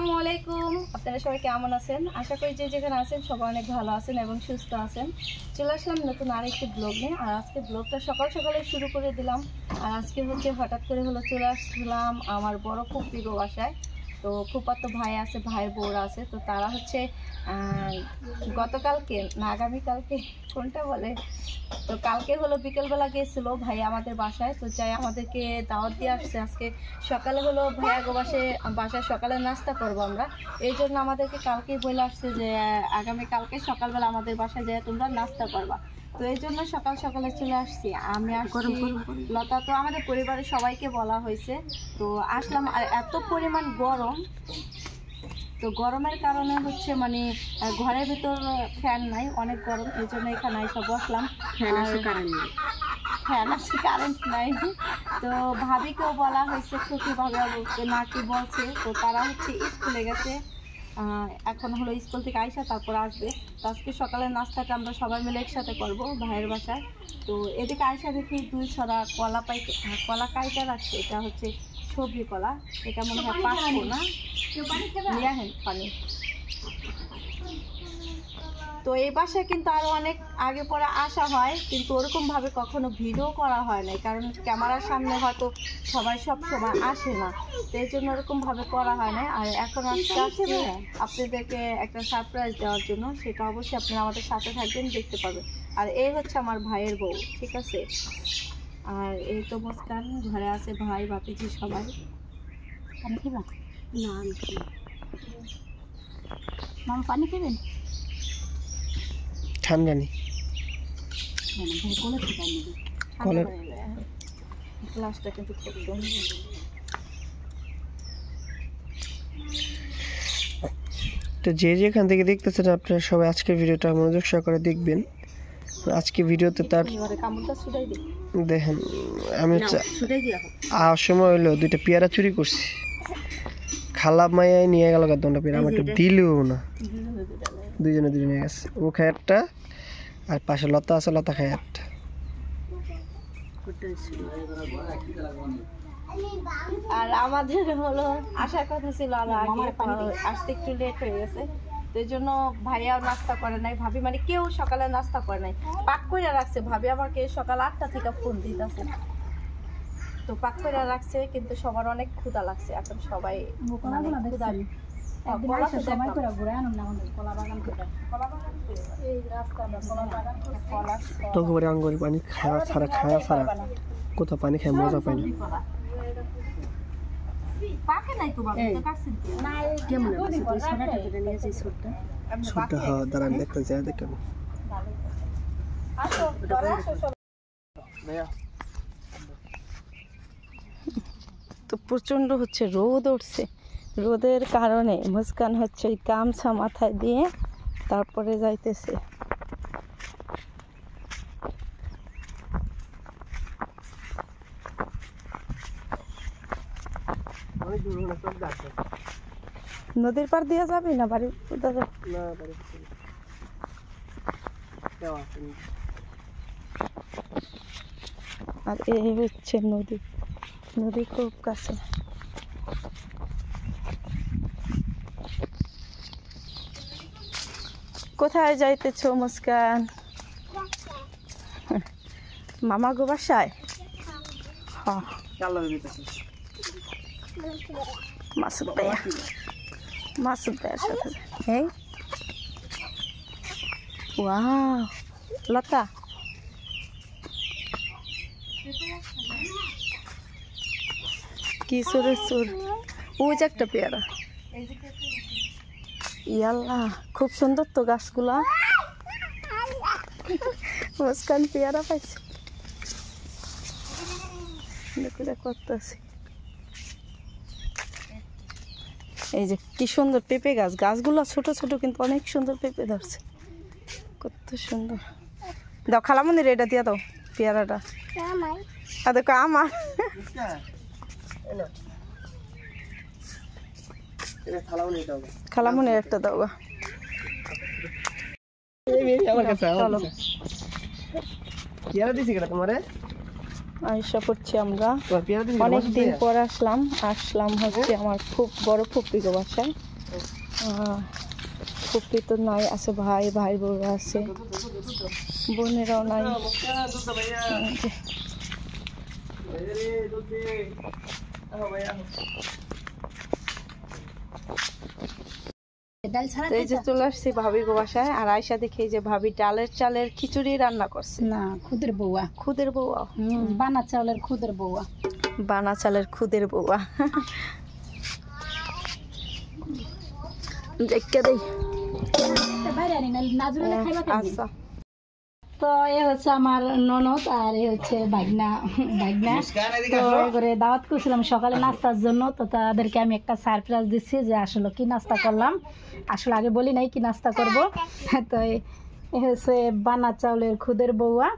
আসসালামু আলাইকুম। আপনারা সবাই কেমন আছেন? আশা করি যে যেখানে আছেন সবাই অনেক ভালো আছেন এবং সুস্থ আছেন। চলে আসলাম নতুন আরেকটি ব্লগ নিয়ে। আর আজকে ব্লগটা সকাল সকালে শুরু করে দিলাম। আর আজকে হঠাৎ করে চলে আসলাম আমার বড় ফুপির বাসায়। তো ফুপাতো ভাই আছে, ভাইয়ের বউরা আছে। তো তারা গতকালকে না আগামীকালকে কোনটা বলে, তো কালকে বিকেলবেলা গিয়েছিল ভাই আমাদের বাসায়। তো যাই আমাদেরকে দাওয়াত দিয়ে আসছে। আজকে সকালে ভাইয়া বাসায় সকালে নাস্তা করবো আমরা, এই জন্য আমাদেরকে কালকেই বলে আসছে যে আগামীকালকে সকালবেলা আমাদের বাসায় যেয়ে তোমরা নাস্তা করবা। তো এই জন্য সকাল সকালে চলে আসছি। আমি আসছি, লতা তো আমাদের পরিবারের সবাইকে বলা হয়েছে। তো আসলাম, আর এত পরিমাণ গরম, তো গরমের কারণে মানে ঘরের ভিতর ফ্যান নাই, অনেক গরম, এই জন্য এখানে এসে বসলাম। ফ্যান আছে কারেন্ট নাই। তো ভাবিকেও বলা হয়েছে, খুবই ভাবে নাকি বলছে। তো তারা স্কুলে গেছে, এখন স্কুল থেকে আইসা তারপর আসবে। তো আজকে সকালের নাস্তাটা আমরা সবাই মিলে একসাথে করবো ভাইয়ের বাসায়। তো এদিকে আইসা দেখি 2 ছড়া কলা কাইটা রাখছে। এটা সবজি কলা, এটা মনে হয় 500 না নিয়ে আসেন পানি। তো এই বাসায় কিন্তু আরো অনেক আগে পরে আসা হয়, কিন্তু ওরকম ভাবে কখনো ভিডিও করা হয় না, কারণ ক্যামেরার সামনে হয়তো সবাই সব সময় আসে না, তো এই জন্য ওরকম ভাবে করা হয় না। আর এখন আসছি আপনাদেরকে একটা সারপ্রাইজ দেওয়ার জন্য, সেটা অবশ্যই আপনারা আমাদের সাথে থাকবেন, দেখতে পাবেন। আর এই আমার ভাইয়ের বউ, ঠিক আছে। আর এই তো মুস্কান, ঘরে আছে ভাই বাপিজি সবাই। পানি খাবেন? না আমি খাই। মামা পানি খাবেন? ঠান্ডা নেই, গ্লাসটা কিন্তু খুব সুন্দর। তো যে যেখান থেকে দেখতেছেন আপনারা সবাই আজকের ভিডিওটা মনোযোগ সহকারে দেখবেন। আজকে ভিডিওতে তার দেখেন, আমি আসার সময় হইলো 2টা পেয়ারা চুরি করছি, খালা মাইয়াই নিয়ে গেল, গাদনটা পেয়ারা আমাকে দিলও না, দুজনে নিয়ে গেছে। ও খায় একটা, আর পাশে লতা আছে, লতা খায় একটা। আর আমাদের আসার কথা ছিল, আর আসতে একটু লেট হয়ে গেছে, তো এই জন্য ভাইয়াও নাস্তা করে নাই, ভাবি কেউ সকালে নাস্তা করে নাই, পাক করে রাখছে। ভাবি আমাকে সকাল 8টা থেকে ফোন দিতেছে, তো পাক করে রাখছে, কিন্তু সবার অনেক ক্ষুধা লাগছে। এখন সবাই পানি খাওয়া ছাড়া কোথাও পানি খায় মজা পায় না। দাঁড়ান দেখতে যায়, দেখেন তো প্রচন্ড রোদ উঠছে। রোদের কারণে মুস্কান গামছা মাথায় দিয়ে তারপরে যাইতেছে। নদীর পার দিয়ে যাবি না বাড়ি? আর এই নদী খুব কাছে। কোথায় যাইতেছ মুস্কান? মামা গো বাসায়? মাসুদ ভাইয়ের সাথে। এই ওয়াও, লতা কি সুর, ওই যে একটা পেয়ারা। ইয়াল্লা, খুব সুন্দর তো গাছগুলা। মুস্কান পেয়ারা পাইছে, করতেছি। এই যে কি সুন্দর পেঁপে গাছগুলো ছোট ছোট, কিন্তু অনেক সুন্দর পেঁপে ধরছে, কত সুন্দর। দাও খালামনির এটা দিয়া দাও পেয়ারাটা। দেখো আমার খালামনির একটা দাও। আয়সা করছি আমরা, অনেক দিন পর আসলাম আমার খুব বড় ফুপির বাসায়। ফুপি তো নাই, আছে ভাই, ভাই বউরা আছে, বোনেরাও নাই। এই যে চলে আসছি ভাবি গো বাসায়, আর আয়সা দেখি যে ভাবি ডালের চালের খিচুড়ি রান্না করছে। না, খুদের বউয়া, খুদের বউয়া, বানা চাউলের খুদের বউয়া, বানা চালের খুদের বউয়া। দেখে দেই। আচ্ছা, তো এ হচ্ছে আমার ননদ আর এ হচ্ছে ভাগনা। তো এবারে দাওয়াত করছিলাম সকালে নাস্তার জন্য, তো তাদেরকে আমি একটা সারপ্রাইজ দিচ্ছি যে আসলে কি নাস্তা করলাম। আসলে আগে বলি নাই কি নাস্তা করব। তো এ হচ্ছে বানা চাউলের খুদের বউয়া,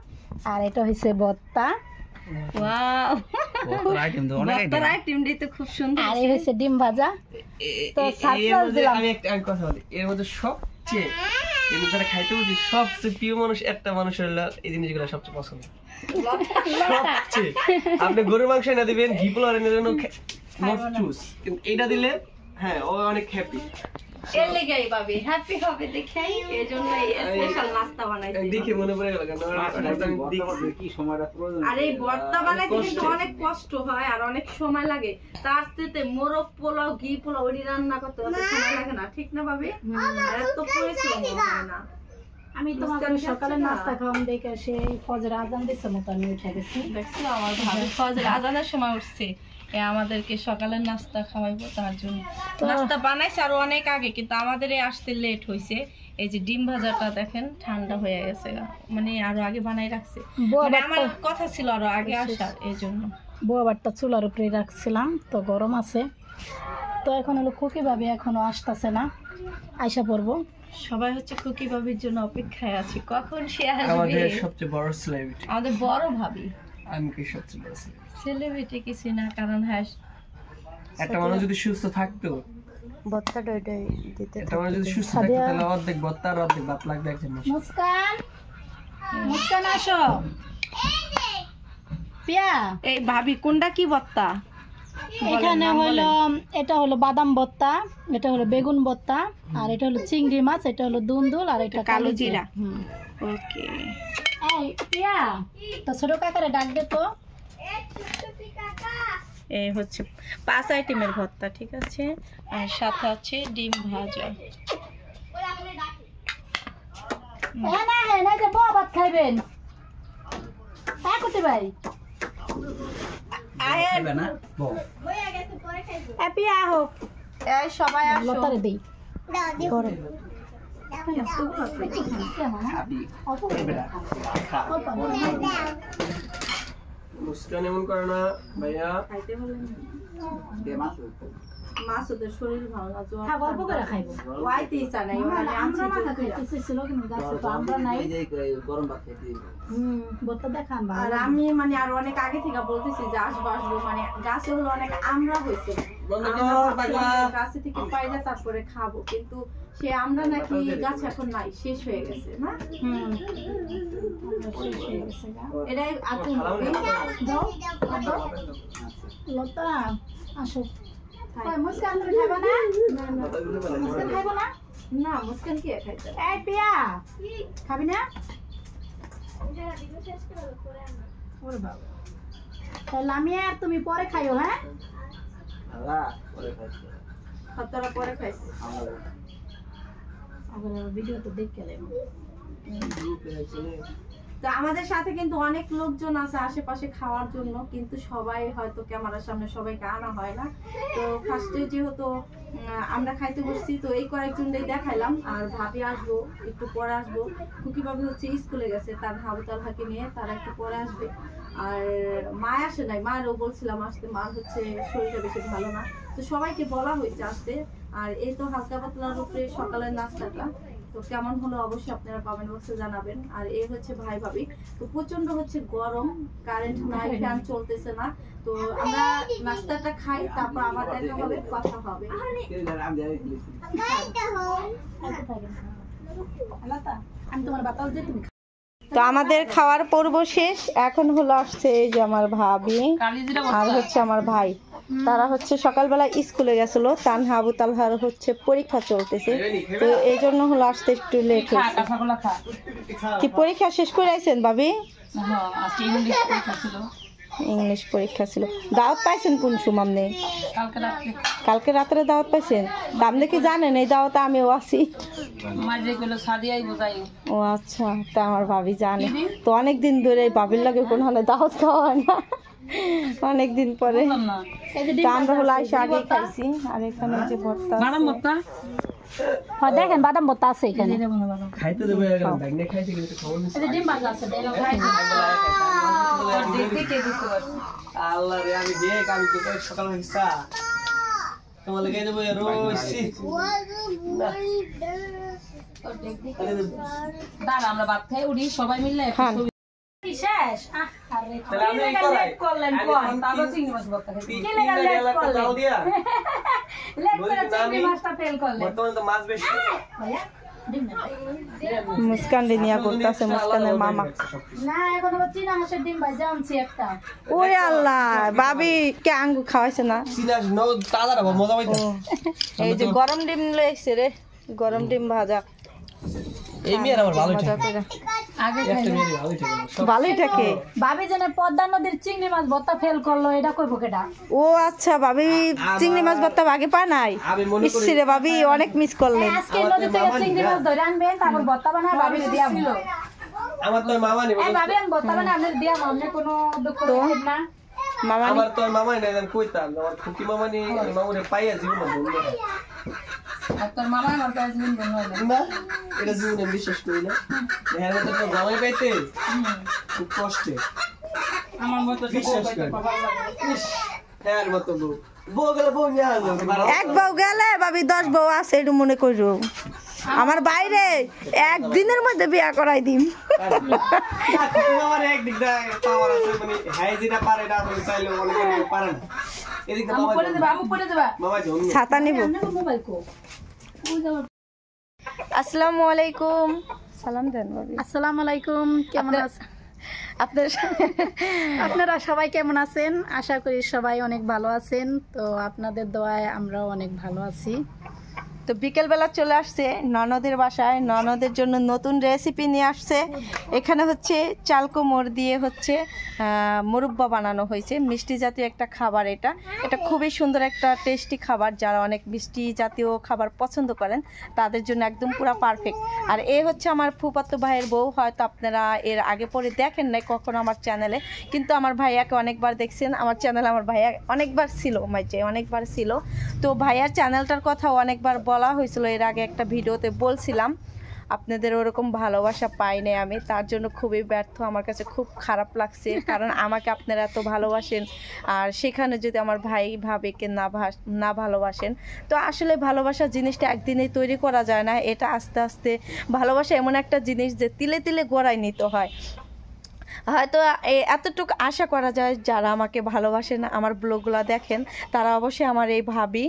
আর এটা হচ্ছে ভর্তা। ওয়াও, ভর্তার আইটেমটি তো খুব সুন্দর। আর এই হচ্ছে ডিম ভাজা। তো সারপ্রাইজ দিলাম। আমি একটা কথা বলি, এর মধ্যে সবচেয়ে কিন্তু যারা খাইতে বলছি সবচেয়ে প্রিয় মানুষ একটা মানুষ হলো এই জিনিসগুলো সবচেয়ে পছন্দ। সবচেয়ে আপনি গরুর মাংস না দিবেন, ঘি পোলাও এনে দেন, মোস্ট চুজ, কিন্তু এটা দিলে হ্যাঁ ও অনেক হ্যাপি। এর লেগেই ভাবি হ্যাপি হবে দেখাই, এজন্য এই স্পেশাল নাস্তা বানাইছি। দেখে মনে পড়ে গেল কেন কি সময়টা প্রয়োজন। আর এই ভর্তা বানাইতে কিন্তু অনেক কষ্ট হয় আর অনেক সময় লাগে, তার থেকে মোরগ পোলাও, ঘি পোলাও ওই রান্না করতে অত সময় লাগে না, ঠিক না ভাবি? আর এত পরিশ্রম হয় না। আমি তোমাদের সকালে নাস্তা খাওয়াম দেখে সেই ফজর আজান দিচ্ছে মতো আমি উঠে গেছি। দেখছো আমার ভাবি ফজর আজানের সময় উঠছে, আমাদেরকে সকালের নাস্তা খাওয়াইবো, তার জন্য নাস্তা বানাইছে আরো অনেক আগে, কিন্তু আমাদের আসতে লেট হয়েছে। এই যে ডিম ভাজাটা দেখেন ঠান্ডা হয়ে গেছে, মানে আরো আগে বানাই রাখছে, মানে আমার কথা ছিল আরো আগে আসার, এই জন্য বোয়াবারটা চুলার উপরে রাখছিলাম, তো গরম আছে। তো এখন হলো খুকি ভাবি এখনো আসতেছে না, আইসা পড়বো। সবাই হচ্ছে খুকি ভাবির জন্য অপেক্ষায় আছি, কখন সে আসবে। আমাদের সবচেয়ে বড় সেলিব্রিটি, আমাদের বড় ভাবি। আমি কি সবচেয়ে বড় সেলিব্রিটি কিছু না, কারণ হ্যাঁ একটা মানুষ যদি সুস্থ থাকতো, ভর্তাটা ওইটাই দিতে, একটা মানুষ যদি সুস্থ থাকতো তাহলে অর্ধেক ভর্তা আর অর্ধেক ভাত লাগবে একজন মানুষ। মুস্কান, মুস্কান আসো। পিয়া, এই ভাবি কোনটা কি ভর্তা? এখানে হলো এটা হলো বাদাম ভর্তা, এটা হলো বেগুন ভর্তা, আর এটা হলো চিংড়ি মাছ, এটা হলো দুন্দুল, আর এটা কালো জিরা। ওকে। এই পিয়া, তো ছোট কাকারে ডাক দে তো। এই হচ্ছে 5 আইটেমের ভর্তা, ঠিক আছে, আর সাথে আছে ডিম ভাজা। হ্যাঁ না হ্যাঁ না, যে বউ ভাত খাইবেন তা করতে ভাই। খাইবে না বউ, এই পিয়া আহো, এই সবাই আসো। লতারে দেই করে মুস্কান এমন করে না ভাইয়া, খাইতে হলে মাছ ওদের শরীর ভালো না, জ্বর হ্যাঁ গল্প করে খাইবো। ওয়াইতে ইচ্ছা নাই, মানে আমরা মাথা খাইতেছি ছিল কিন্তু গাছে তো আমরা নাই। গরম ভাত খাইতে ভর্তা দেখান ভালো। আর আমি মানে আর অনেক আগে থেকে বলতেছি যে আসবো আসবো, মানে গাছে হলো অনেক আমরা হয়েছে, গাছে থেকে পাইলে তারপরে খাবো, কিন্তু সে আমরা নাকি গাছ এখন নাই, শেষ হয়ে গেছে না। শেষ হয়ে গেছে গা। এটাই আতুন দাও লতা আসো। কই মুস্কান তুমি খাইবা না? মুস্কান খাইবো না? না, মুস্কান কি খাইতে? এই পিয়া খাবি না? ওরে বাবা, তাহলে আমি আর তুমি পরে খাইও। হ্যাঁ খাতারা পরে খাইছি। আবার ভিডিও তো দেখে নেব। তো আমাদের সাথে কিন্তু অনেক লোকজন আছে আশেপাশে খাওয়ার জন্য, কিন্তু সবাই হয়তো ক্যামেরার সামনে সবাইকে আনা হয় না। তো ফার্স্টে যেহেতু আমরা খাইতে বসছি, তো এই কয়েকজনটাই দেখাইলাম, আর ভাবি আসবো একটু পরে আসবো। খুকি ভাবি হচ্ছে স্কুলে গেছে, তার হাবু তালহাকে নিয়ে, তারা একটু পরে আসবে। আর মা আসে নাই, মায়েরও বলছিলাম আসতে, মার হচ্ছে শরীরটা বেশি ভালো না, তো সবাইকে বলা হয়েছে আসতে। আর এই তো হালকা পাতলার উপরে সকালের নাস্তাটা, তো কেমন হলো অবশ্যই আপনারা কমেন্ট বক্সে জানাবেন। আর এই হচ্ছে ভাই ভাবি, তো প্রচন্ড হচ্ছে গরম, কারেন্ট নাই, ফ্যান চলতেছে না, তো আমরা নাস্তাটা খাই, তারপর আবার দেখা হবে, কথা হবে। আমি তোমার বাতাস দিয়ে তুমি। তো আমাদের খাওয়ার পর্ব শেষ, এখন হলো আসছে এই যে আমার ভাবি আর হচ্ছে আমার ভাই। তারা হচ্ছে সকালবেলা স্কুলে গেছিল, তানহা আবু তালহার হচ্ছে পরীক্ষা চলতেছে, তো এই জন্য হলো আসতে একটু লেট হয়েছে। কি পরীক্ষা শেষ করে আইছেন ভাবি? ইংলিশ পরীক্ষা ছিল। দাওয়াত পাইছেন কোন সময় আপনি? কালকে রাত্রে দাওয়াত পাইছেন? আপনি কি জানেন এই দাওয়াতে আমিও আছি? ও আচ্ছা, তা আমার ভাবি জানে তো। অনেকদিন ধরে ভাবির লাগে কোন হলে দাওয়াত খাওয়া হয় না, অনেকদিন পরে। আমরা হলো আইসা আগে খাইছি। আর এখানে যে ভর্তা, দেখেন বাদাম ভর্তা আছে এখানে। খাইতে দেব এখন ব্যাগ নিয়ে খাইতে কিন্তু খাওয়া মিস। ডিম ভাজা আছে, আল্লাহ রে, আমি দেখ আমি তো সকাল হিসা তোমার লাগে দেব রইছি। দাঁড়া আমরা ভাত খাই উড়ি সবাই মিলে। শেষ তাহলে আমি এই করাই করলেন কোন তারপর চিংড়ি মাছ ভর্তা খাই। কি লাগা লেট করলেন? লেট করে চিংড়ি মাছটা তেল করলেন। বর্তমানে তো মাছ বেশি। ভাইয়া ডিম না মুস্কান নিয়া করতেছে, মুস্কানের মামা। না এখন আবার চিনা হাঁসের ডিম ভাজা আনছি একটা। ওরে আল্লাহ, ভাবি কে আঙ্গু খাওয়াইছে না? সিনাস নো তাজা রে মজা পাইতে। এই যে গরম ডিম লইছে রে, গরম ডিম ভাজা। এই মেয়ের আবার ভালোই থাকে। আগে একটা মেয়ের ভালোই থাকে। ভালোই থাকে। ভাবি জানে পদ্মা নদীর চিংড়ি মাছ ভর্তা ফেল করলো, এটা কইবো কেডা? ও আচ্ছা, ভাবি চিংড়ি মাছ ভর্তা আগে পায় নাই? আমি মনে করি ইসরে ভাবি অনেক মিস করলেন। আজকে নদী থেকে চিংড়ি মাছ ধরে আনবেন, তারপর ভর্তা বানায় ভাবি দিয়াম। আমার তো মামা নেই। এই ভাবি আমি ভর্তা বানায় আপনাদের দিয়াম, আপনি কোনো দুঃখ করবেন না। মামা আমার তো মামা নেই, আমি কইতাম আমার খুকি মামা নেই, মামুরে পাইয়া জীবন বলবো আর তোর মামা আমার কাছে জীবন বলবো না, এটা জীবনে বিশ্বাস করি না। এর মধ্যে তো জামাই পাইতে খুব কষ্টে আমার মতো বিশ্বাস করি। এর মতো বউ গেলে বউ নিয়ে আসবো। এক বউ গেলে ভাবি 10 বউ আছে, এটা মনে করো। আমার বাইরে একদিনের মধ্যে বিয়া করাই দিম। আমার একদিক পাওয়ার আছে, মানে হ্যাঁ যেটা পারে এটা আমি চাইলে অনেক পারে না। এদিক আমি পড়ে দেব, আমি পড়ে দেব। মামা জমি ছাতা নিব। মোবাইল কো আসসালামু আলাইকুম। সালাম দেন ভাবি। আসসালামু আলাইকুম, কেমন আছেন আপনার আপনারা? সবাই কেমন আছেন? আশা করি সবাই অনেক ভালো আছেন। তো আপনাদের দোয়ায় আমরাও অনেক ভালো আছি। তো বিকেলবেলা চলে আসছে ননদের বাসায়, ননদের জন্য নতুন রেসিপি নিয়ে আসছে। এখানে হচ্ছে চাল কুমড় দিয়ে হচ্ছে মুরব্বা বানানো হয়েছে, মিষ্টি জাতীয় একটা খাবার। এটা খুবই সুন্দর একটা টেস্টি খাবার। যারা অনেক মিষ্টি জাতীয় খাবার পছন্দ করেন তাদের জন্য একদম পুরো পারফেক্ট। আর এ হচ্ছে আমার ফুফাতো ভাইয়ের বউ। হয়তো আপনারা এর আগে পরে দেখেন নাই কখনো আমার চ্যানেলে, কিন্তু আমার ভাইয়াকে অনেকবার দেখছেন আমার চ্যানেলে। আমার ভাইয়া অনেকবার ছিল, অনেকবার ছিল। তো ভাইয়ার চ্যানেলটার কথাও অনেকবার বলা হয়েছিল, এর আগে একটা ভিডিওতে বলছিলাম। আপনাদের ওরকম ভালোবাসা পাই নাই আমি, তার জন্য খুবই ব্যর্থ। আমার কাছে খুব খারাপ লাগছে, কারণ আমাকে আপনারা এত ভালোবাসেন, আর সেখানে যদি আমার ভাই ভাবিকে না ভালোবাসেন। তো আসলে ভালোবাসা জিনিসটা একদিনেই তৈরি করা যায় না, এটা আস্তে আস্তে। ভালোবাসা এমন একটা জিনিস যে তিলে তিলে গড়াই নিতে হয়। হয়তো এতটুকু আশা করা যায় যারা আমাকে ভালোবাসেন, আমার ব্লগগুলো দেখেন, তারা অবশ্যই আমার এই ভাবি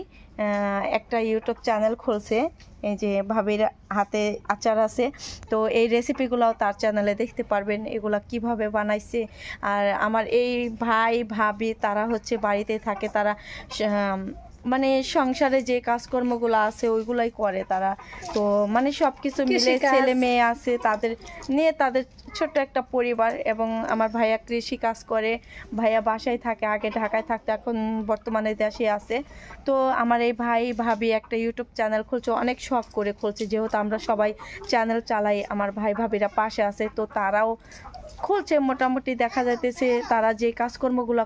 একটা ইউটিউব চ্যানেল খুলছে। এই যে ভাবির হাতে আচার আছে, তো এই রেসিপিগুলোও তার চ্যানেলে দেখতে পারবেন, এগুলা কিভাবে বানাইছে। আর আমার এই ভাই ভাবি তারা হচ্ছে বাড়িতে থাকে, তারা মানে সংসারে যে কাজকর্মগুলো আছে ওইগুলাই করে তারা। তো মানে সব কিছু মিলে ছেলে মেয়ে আছে, তাদের নিয়ে তাদের ছোট্ট একটা পরিবার। এবং আমার ভাইয়া কৃষি কাজ করে, ভাইয়া বাসায় থাকে, আগে ঢাকায় থাকতো, এখন বর্তমানে দেশে আছে। তো আমার এই ভাই ভাবি একটা ইউটিউব চ্যানেল খুলছে, অনেক শখ করে খুলছে, যেহেতু আমরা সবাই চ্যানেল চালাই, আমার ভাই ভাবিরা পাশে আছে, তো তারাও খুলছে। মোটামুটি দেখা যাইতেছে তারা যে কাজকর্মগুলো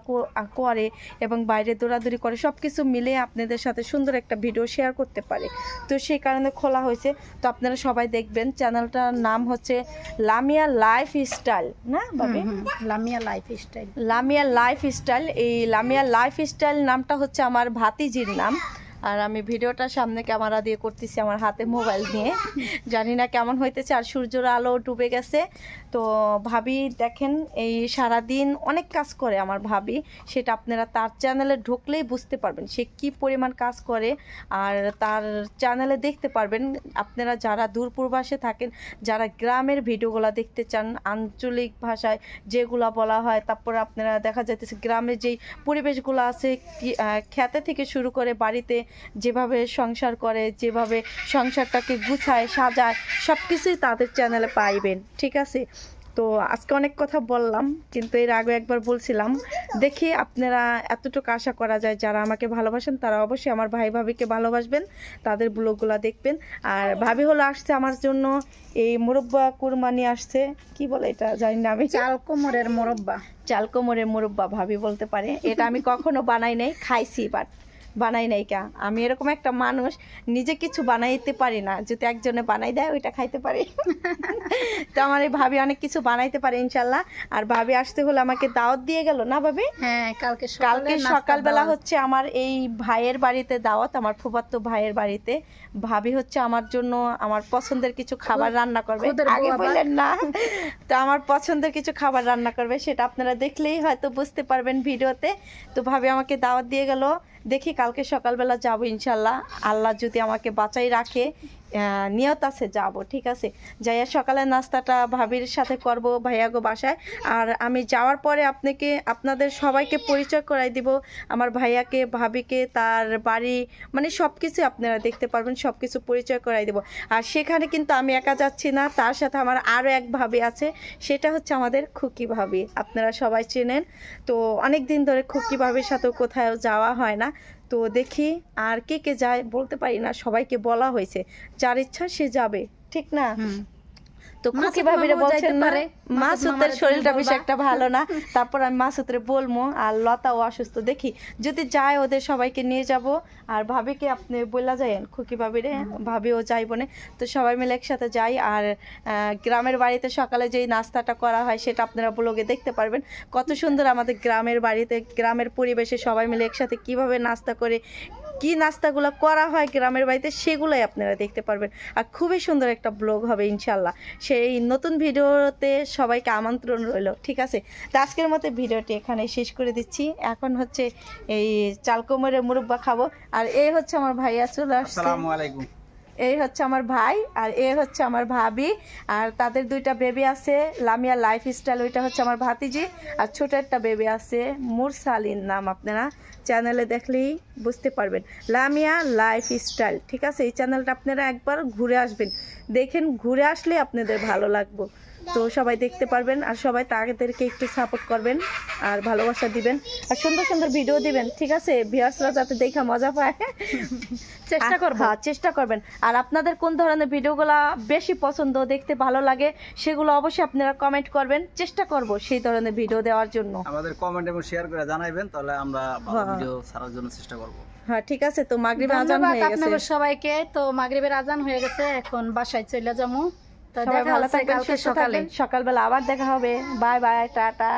করে এবং বাইরে দৌড়াদৌড়ি করে, সব কিছু মিলে আপনাদের সাথে সুন্দর একটা ভিডিও শেয়ার করতে পারে। তো সেই কারণে খোলা হয়েছে। তো আপনারা সবাই দেখবেন। চ্যানেলটার নাম হচ্ছে লামিয়া লাইফ স্টাইল, না ভাবি? Lamia life style. Lamia life style. এই লামিয়া লাইফ স্টাইল নামটা হচ্ছে আমার ভাতিজির নাম। আর আমি ভিডিওটা সামনে ক্যামেরা দিয়ে করতেছি আমার হাতে মোবাইল নিয়ে, জানি না কেমন হইতেছে। আর সূর্যের আলো ডুবে গেছে। তো ভাবি দেখেন এই সারাদিন অনেক কাজ করে আমার ভাবি, সেটা আপনারা তার চ্যানেলে ঢুকলেই বুঝতে পারবেন সে কি পরিমাণ কাজ করে। আর তার চ্যানেলে দেখতে পারবেন আপনারা যারা দূর প্রবাসে থাকেন, যারা গ্রামের ভিডিওগুলো দেখতে চান আঞ্চলিক ভাষায় যেগুলো বলা হয়, তারপর আপনারা দেখা যাইতেছে গ্রামের যেই পরিবেশগুলো আছে, খেতে থেকে শুরু করে বাড়িতে যেভাবে সংসার করে, যেভাবে সংসারটাকে গুছায় সাজায়, সব কিছুই তাদের চ্যানেলে পাইবেন। ঠিক আছে, তো আজকে অনেক কথা বললাম, কিন্তু এর আগে একবার বলছিলাম। দেখি আপনারা এতটুকু আশা করা যায় যারা আমাকে ভালোবাসেন তারা অবশ্যই আমার ভাই ভাবিকে ভালোবাসবেন, তাদের ব্লগগুলো দেখবেন। আর ভাবি হলো আসছে আমার জন্য এই মুরব্বা কুরবানি আসছে, কি বলে এটা জানি না আমি, চাল কোমরের মোরব্বা, চাল কোমরের মুরব্বা ভাবি বলতে পারে। এটা আমি কখনো বানাই নাই, খাইছি বাট বানাই নাই। কা আমি এরকম একটা মানুষ নিজে কিছু বানাইতে পারি না, যদি একজনে বানাই দেয় ওইটা খাইতে পারি। তো আমার এই ভাবি অনেক কিছু বানাইতে পারে ইনশাল্লাহ। আর ভাবি আসতে হলে আমাকে দাওয়াত দিয়ে গেল না ভাবি? হ্যাঁ, কালকে সকালবেলা হচ্ছে আমার এই ভাইয়ের বাড়িতে দাওয়াত, আমার ফুফাতো ভাইয়ের বাড়িতে। ভাবি হচ্ছে আমার জন্য আমার পছন্দের কিছু খাবার রান্না করবে, আগে বললেন না। তো আমার পছন্দের কিছু খাবার রান্না করবে, সেটা আপনারা দেখলেই হয়তো বুঝতে পারবেন ভিডিওতে। তো ভাবি আমাকে দাওয়াত দিয়ে গেল, দেখি কালকে সকালবেলা যাব ইনশাল্লাহ, আল্লাহ যদি আমাকে বাঁচাই রাখে, নিয়ত আছে যাব। ঠিক আছে, যাইয়া সকালের নাস্তাটা ভাবির সাথে করব ভাইয়াগো বাসায়। আর আমি যাওয়ার পরে আপনাদের সবাইকে পরিচয় করাই দিব, আমার ভাইয়াকে, ভাবিকে, তার বাড়ি, মানে সব কিছু আপনারা দেখতে পারবেন, সব কিছু পরিচয় করাই দিব। আর সেখানে কিন্তু আমি একা যাচ্ছি না, তার সাথে আমার আরও এক ভাবি আছে, সেটা হচ্ছে আমাদের খুকি ভাবি, আপনারা সবাই চেনেন। তো অনেক দিন ধরে খুকি ভাবির সাথেও কোথাও যাওয়া হয় না। তো দেখি আর কে কে যায় বলতে পারি না, সবাইকে বলা হয়েছে, যার ইচ্ছা সে যাবে, ঠিক না? তো খুকি ভাবিরে বলছেন না, মাসুদের শরীরটা বেশি একটা ভালো না, তারপর আমি মাসুদরে বলবো। আর লতাও অসুস্থ, দেখি যদি যায় ওদের সবাইকে নিয়ে যাব। আর ভাবিকে আপনি বললা যায়েন খুকি ভাবিরে, ভাবিও যাইব না, তো সবাই মিলে একসাথে যাই। আর গ্রামের বাড়িতে সকালে যেই নাস্তাটা করা হয় সেটা আপনারা ব্লগে দেখতে পারবেন, কত সুন্দর আমাদের গ্রামের বাড়িতে, গ্রামের পরিবেশে সবাই মিলে একসাথে কিভাবে নাস্তা করে, কি নাস্তাগুলো করা হয় গ্রামের বাড়িতে, সেগুলোই আপনারা দেখতে পারবেন। আর খুবই সুন্দর একটা ব্লগ হবে ইনশাল্লাহ। সেই নতুন ভিডিওতে সবাইকে আমন্ত্রণ রইল। ঠিক আছে, তো আজকের মতো ভিডিওটি এখানে শেষ করে দিচ্ছি। এখন হচ্ছে এই চাল কোমরের মুরব্বা খাবো। আর এই হচ্ছে আমার ভাইয়া চলে আসছে, আসসালামু আলাইকুম। এই হচ্ছে আমার ভাই, আর এ হচ্ছে আমার ভাবি, আর তাদের দুইটা বেবি আছে, লামিয়া লাইফস্টাইল, ওইটা হচ্ছে আমার ভাতিজি। আর ছোট একটা বেবি আছে, মুরসালিন নাম, আপনারা চ্যানেলে দেখলেই বুঝতে পারবেন, লামিয়া লাইফস্টাইল। ঠিক আছে, এই চ্যানেলটা আপনারা একবার ঘুরে আসবেন, দেখেন, ঘুরে আসলে আপনাদের ভালো লাগবে। তো সবাই দেখতে পারবেন, আর সবাই তাদেরকে একটু সাপোর্ট করবেন আর ভালোবাসা দিবেন, আর সুন্দর সুন্দর ভিডিও দিবেন। ঠিক আছে, ভিউয়ার্সরা যাতে দেখা মজা পায়, চেষ্টা করবেন। আর আপনাদের কোন ধরনের ভিডিওগুলো বেশি পছন্দ, দেখতে ভালো লাগে, সেগুলো অবশ্যই আপনারা কমেন্ট করবেন, চেষ্টা করব সেই ধরনের ভিডিও দেওয়ার জন্য। আমাদের কমেন্ট এবং শেয়ার করে জানাবেন, তাহলে আমরা ভালো ভিডিও ছাড়ার জন্য চেষ্টা করব। হ্যাঁ, ঠিক আছে। তো মাগরিবের আজান হয়ে গেছে আপনাদের সবাইকে, তো মাগরিবের আজান হয়ে গেছে, এখন বাসায় চলে যাবো। সবাই ভালো থাকবেন, সকালবেলা আবার দেখা হবে। Bye bye, tata.